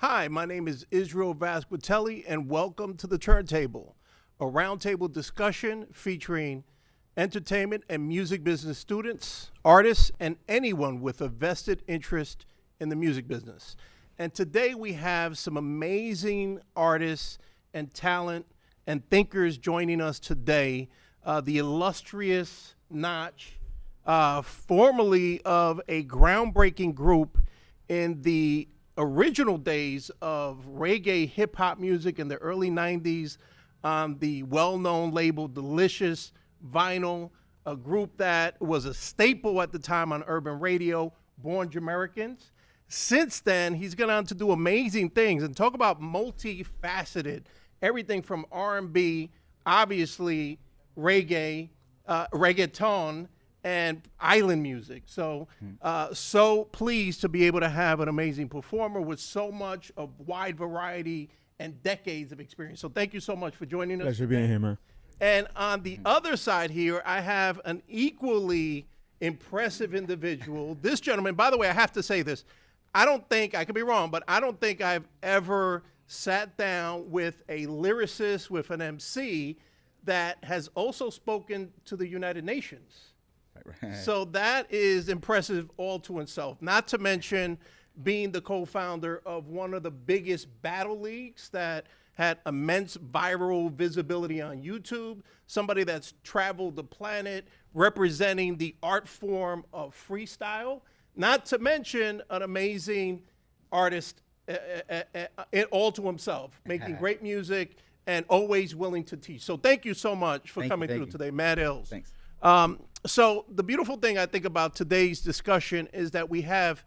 Hi, my name is Israel Vasquatelli, and welcome to the Turntable, a roundtable discussion featuring entertainment and music business students, artists, and anyone with a vested interest in the music business. And today we have some amazing artists and talent and thinkers joining us today. The illustrious Notch, formerly of a groundbreaking group in the original days of reggae hip hop music in the early 90s on the well-known label Delicious Vinyl, a group that was a staple at the time on urban radio, Born Jamericans. Since then, he's gone on to do amazing things and talk about multifaceted, everything from R&B, obviously reggae, reggaeton, and island music. So, so pleased to be able to have an amazing performer with so much of wide variety and decades of experience. So thank you so much for joining us. Pleasure being here, man. And on the other side here, I have an equally impressive individual. This gentleman, by the way, I have to say this. I don't think, I could be wrong, but I don't think I've ever sat down with a lyricist, with an MC that has also spoken to the United Nations. Right. So that is impressive all to itself, not to mention being the co-founder of one of the biggest battle leagues that had immense viral visibility on YouTube, somebody that's traveled the planet representing the art form of freestyle, not to mention an amazing artist all to himself, making great music and always willing to teach. So thank you so much for coming through today, MADD. Thanks. So the beautiful thing I think about today's discussion is that we have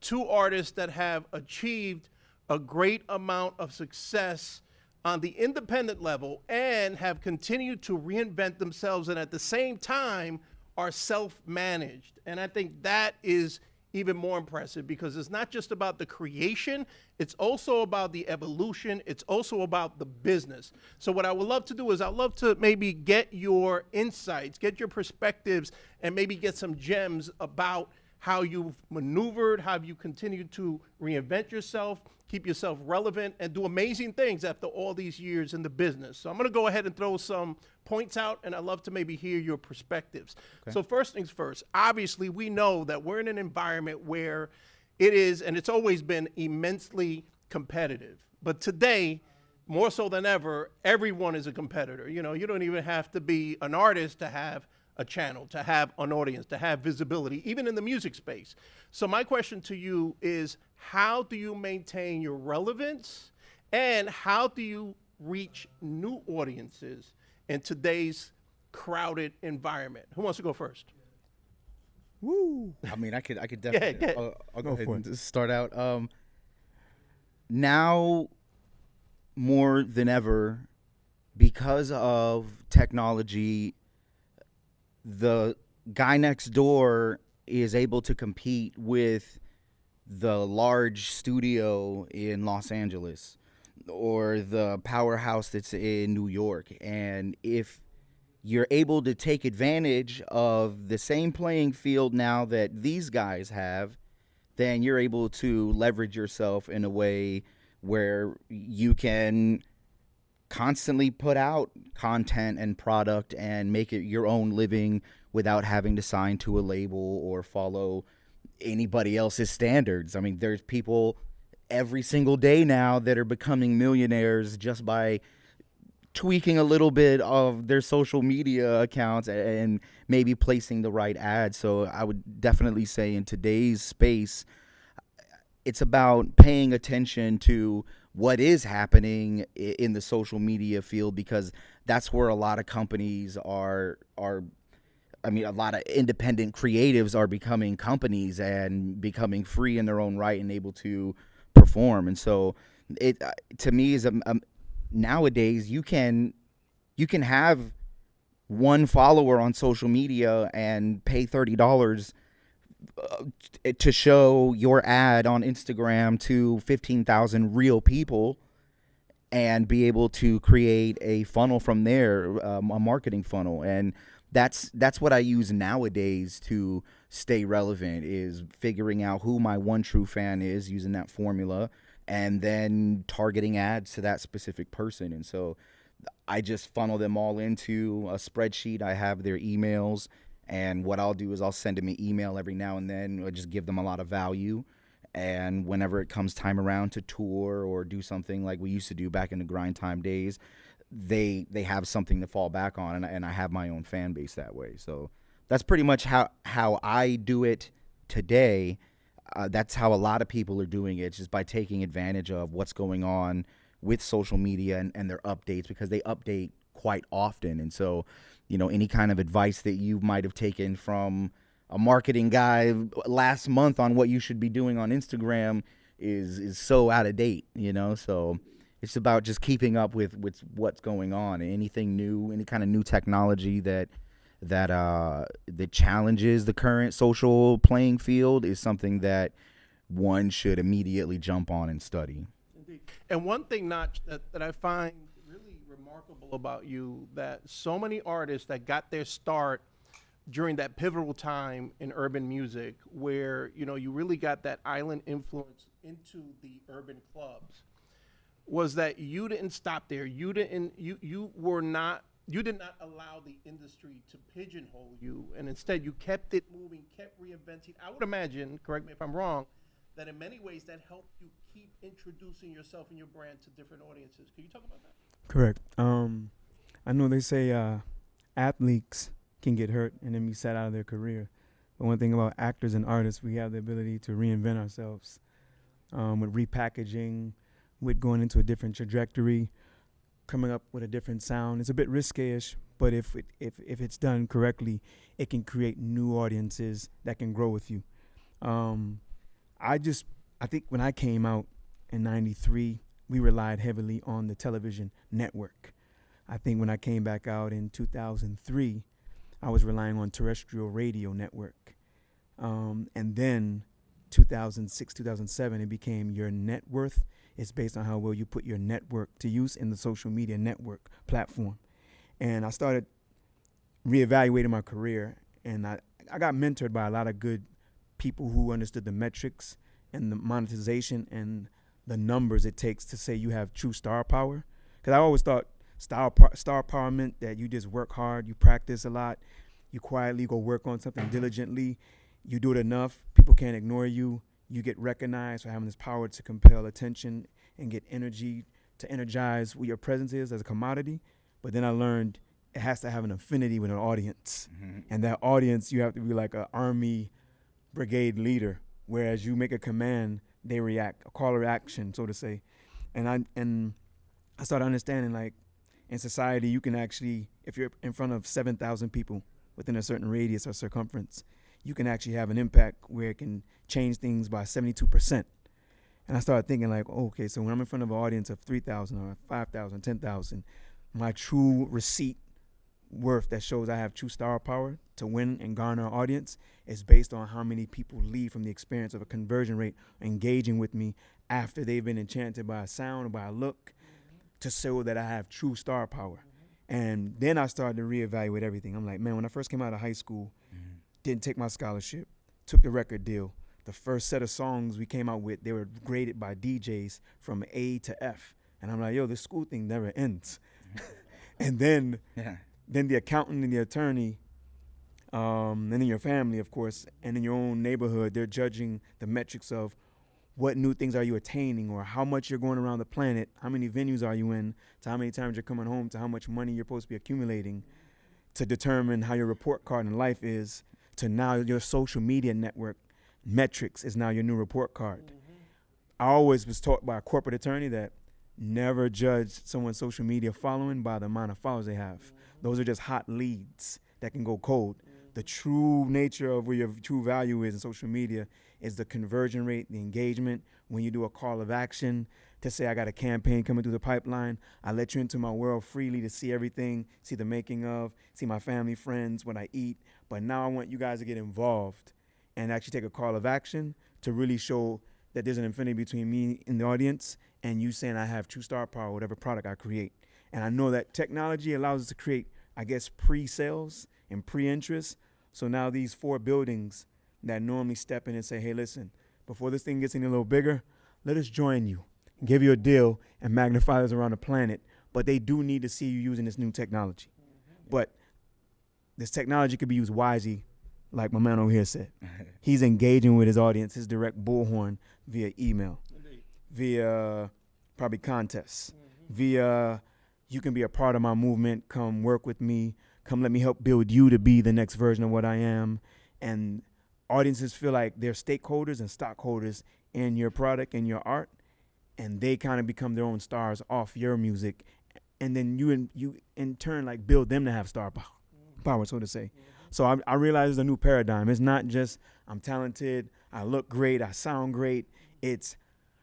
two artists that have achieved a great amount of success on the independent level and have continued to reinvent themselves and at the same time are self-managed. And I think that is even more impressive because it's not just about the creation, it's also about the evolution, it's also about the business. So what I would love to do is I'd love to maybe get your insights, get your perspectives, and maybe get some gems about how you've maneuvered, how you continue to reinvent yourself, keep yourself relevant, and do amazing things after all these years in the business. So I'm gonna go ahead and throw some points out, and I'd love to maybe hear your perspectives. Okay. So first things first, obviously we know that we're in an environment where it is, and it's always been immensely competitive. But today, more so than ever, everyone is a competitor. You know, you don't even have to be an artist to have a channel, to have an audience, to have visibility, even in the music space. So my question to you is, how do you maintain your relevance and how do you reach new audiences in today's crowded environment? Who wants to go first? Woo! I mean, I could definitely. I'll go ahead and start out. Now, more than ever, because of technology, the guy next door is able to compete with the large studio in Los Angeles or the powerhouse that's in New York. And if you're able to take advantage of the same playing field now that these guys have, then you're able to leverage yourself in a way where you can constantly put out content and product and make it your own living without having to sign to a label or follow anybody else's standards. I mean, there's people every single day now that are becoming millionaires just by tweaking a little bit of their social media accounts and maybe placing the right ads. So I would definitely say in today's space, it's about paying attention to what is happening in the social media field, because that's where a lot of companies are I mean, a lot of independent creatives are becoming companies and becoming free in their own right and able to perform. And so it, to me, is nowadays you can have one follower on social media and pay $30 to show your ad on Instagram to 15,000 real people and be able to create a funnel from there, a marketing funnel. And that's what I use nowadays to stay relevant, is figuring out who my one true fan is, using that formula, and then targeting ads to that specific person. And so I just funnel them all into a spreadsheet. I have their emails, and what I'll do is I'll send them an email every now and then, or just give them a lot of value. And whenever it comes time around to tour or do something like we used to do back in the grind time days, they have something to fall back on, and I have my own fan base that way. So that's pretty much how I do it today. That's how a lot of people are doing it, just by taking advantage of what's going on with social media and their updates, because they update quite often. And so, any kind of advice that you might have taken from a marketing guy last month on what you should be doing on Instagram is so out of date, So it's about just keeping up with what's going on, and anything new, any kind of new technology that challenges the current social playing field is something that one should immediately jump on and study. Indeed. And one thing, Notch, that I find really remarkable about you, that so many artists that got their start during that pivotal time in urban music, where you really got that island influence into the urban clubs, was that you didn't stop there. You did not allow the industry to pigeonhole you, and instead you kept it moving, kept reinventing. I would imagine, correct me if I'm wrong, that in many ways that helped you keep introducing yourself and your brand to different audiences. Can you talk about that? Correct. I know they say athletes can get hurt and then be set out of their career. But one thing about actors and artists, we have the ability to reinvent ourselves with repackaging, with going into a different trajectory, coming up with a different sound. It's a bit risque-ish, but if it's done correctly, it can create new audiences that can grow with you. I think when I came out in '93, we relied heavily on the television network. I think when I came back out in 2003, I was relying on terrestrial radio network. And then 2006, 2007, it became your net worth. It's based on how well you put your network to use in the social media network platform. And I started reevaluating my career, and I got mentored by a lot of good people who understood the metrics and the monetization and the numbers it takes to say you have true star power. Because I always thought star power meant that you just work hard, you practice a lot, you quietly go work on something diligently, you do it enough, people can't ignore you, you get recognized for having this power to compel attention and get energy to energize what your presence is as a commodity. But then I learned it has to have an affinity with an audience. Mm-hmm. And that audience, you have to be like an army brigade leader, whereas you make a command, they react, a call or action, so to say. And I started understanding, like, in society, you can actually, if you're in front of 7,000 people within a certain radius or circumference, you can actually have an impact where it can change things by 72%. And I started thinking, like, okay, so when I'm in front of an audience of 3,000 or 5,000, 10,000, my true receipt worth that shows I have true star power to win and garner an audience is based on how many people leave from the experience of a conversion rate engaging with me after they've been enchanted by a sound or by a look, to show that I have true star power. And then I started to reevaluate everything. I'm like, man, when I first came out of high school, didn't take my scholarship, took the record deal. The first set of songs we came out with, they were graded by DJs from A to F. And I'm like, yo, this school thing never ends. And then the accountant and the attorney, and then your family, of course, and in your own neighborhood, they're judging the metrics of what new things are you attaining, or how much you're going around the planet, how many venues are you in, to how many times you're coming home, to how much money you're supposed to be accumulating, to determine how your report card in life is, to now your social media network metrics is now your new report card. Mm-hmm. I always was taught by a corporate attorney that never judge someone's social media following by the amount of followers they have. Mm-hmm. Those are just hot leads that can go cold. Mm-hmm. The true nature of where your true value is in social media is the conversion rate, the engagement. When you do a call of action to say, I got a campaign coming through the pipeline, I let you into my world freely to see everything, see the making of, see my family, friends, what I eat. But now I want you guys to get involved and actually take a call of action to really show that there's an infinity between me and the audience and you saying I have true star power, whatever product I create. And I know that technology allows us to create, I guess, pre-sales and pre-interest. So now these 4 buildings that normally step in and say, hey, listen, before this thing gets any little bigger, let us join you. give you a deal, and magnify this around the planet. But they do need to see you using this new technology. But this technology could be used wisely, like my man over here said. He's engaging with his audience, his direct bullhorn via email, via probably contests, via you can be a part of my movement, come work with me, come let me help build you to be the next version of what I am. And audiences feel like they're stakeholders and stockholders in your product and your art, and they kind of become their own stars off your music. And then you in turn like build them to have star power, so to say. So I realize it's a new paradigm. It's not just I'm talented, I look great, I sound great. It's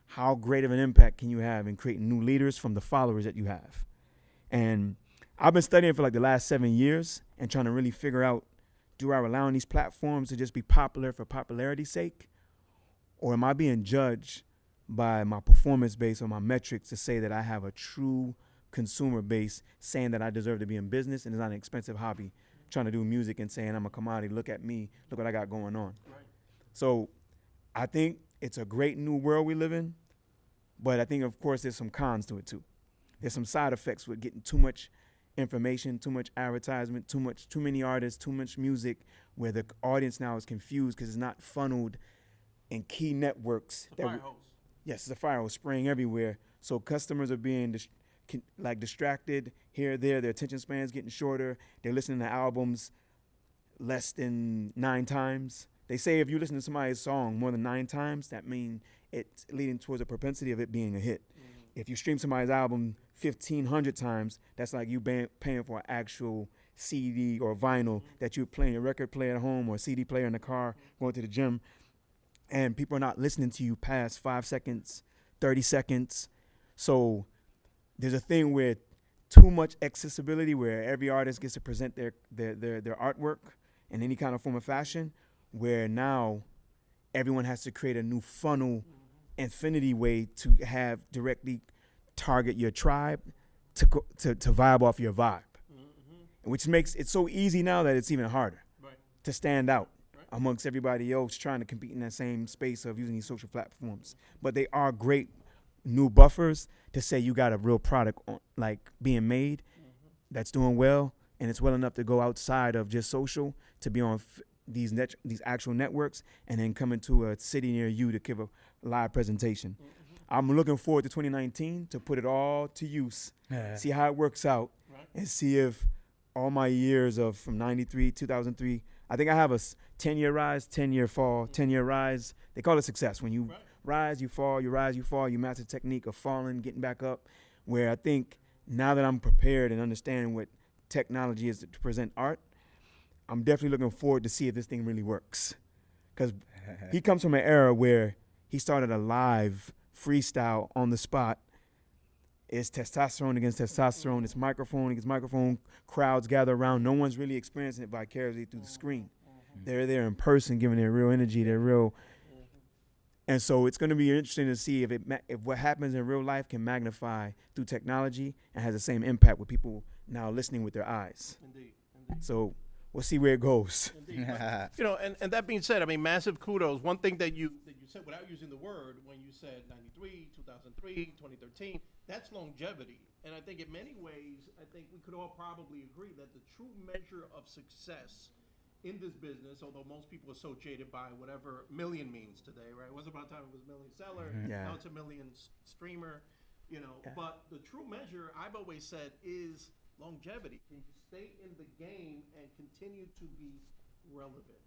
how great of an impact can you have in creating new leaders from the followers that you have. And I've been studying for like the last 7 years and trying to really figure out, do I rely on these platforms to just be popular for popularity's sake? Or am I being judged by my performance base or my metrics to say that I have a true consumer base saying that I deserve to be in business and it's not an expensive hobby, trying to do music and saying I'm a commodity, look at me, look what I got going on. Right. So I think it's a great new world we live in, but I think of course there's some cons to it too. There's some side effects with getting too much information, too much advertisement, too many artists, too much music, where the audience now is confused because it's not funneled in key networks. It's a fire hose. Yes, it's a fire hose spraying everywhere. So customers are being distracted here, there. Their attention span's getting shorter. They're listening to albums less than 9 times. They say if you listen to somebody's song more than 9 times, that means it's leading towards a propensity of it being a hit. If you stream somebody's album 1,500 times, that's like you paying for an actual CD or vinyl that you're playing a record player at home or a CD player in the car, going to the gym, and people are not listening to you past 5 seconds, 30 seconds. So there's a thing with too much accessibility where every artist gets to present their artwork in any kind of form of fashion, where now everyone has to create a new funnel infinity way to have directly target your tribe to vibe off your vibe, which makes it so easy now that it's even harder to stand out amongst everybody else trying to compete in that same space of using these social platforms. But they are great new buffers to say you got a real product like being made that's doing well, and it's well enough to go outside of just social to be on these actual networks, and then come into a city near you to give a live presentation. I'm looking forward to 2019 to put it all to use, see how it works out, and see if all my years of from 93, 2003, I think I have a 10-year rise, 10-year fall, 10-year rise. They call it success. When you rise, you fall, you rise, you fall, you master the technique of falling, getting back up, where I think now that I'm prepared and understanding what technology is to present art, I'm definitely looking forward to see if this thing really works. Because he comes from an era where he started a live freestyle on the spot. It's testosterone against testosterone. It's microphone against microphone. Crowds gather around. No one's really experiencing it vicariously through the screen. They're there in person, giving their real energy, their real. And so it's going to be interesting to see if what happens in real life can magnify through technology and has the same impact with people now listening with their eyes. Indeed. So we'll see where it goes. You know, and that being said, I mean, massive kudos. One thing that you said without using the word, when you said 93, 2003, 2013, that's longevity. And I think in many ways, I think we could all probably agree that the true measure of success in this business, although most people are so jaded by whatever million means today, right? Once upon a time it was million seller, now it's a million streamer, you know. Yeah. But the true measure, I've always said, is longevity. Can you stay in the game and continue to be relevant?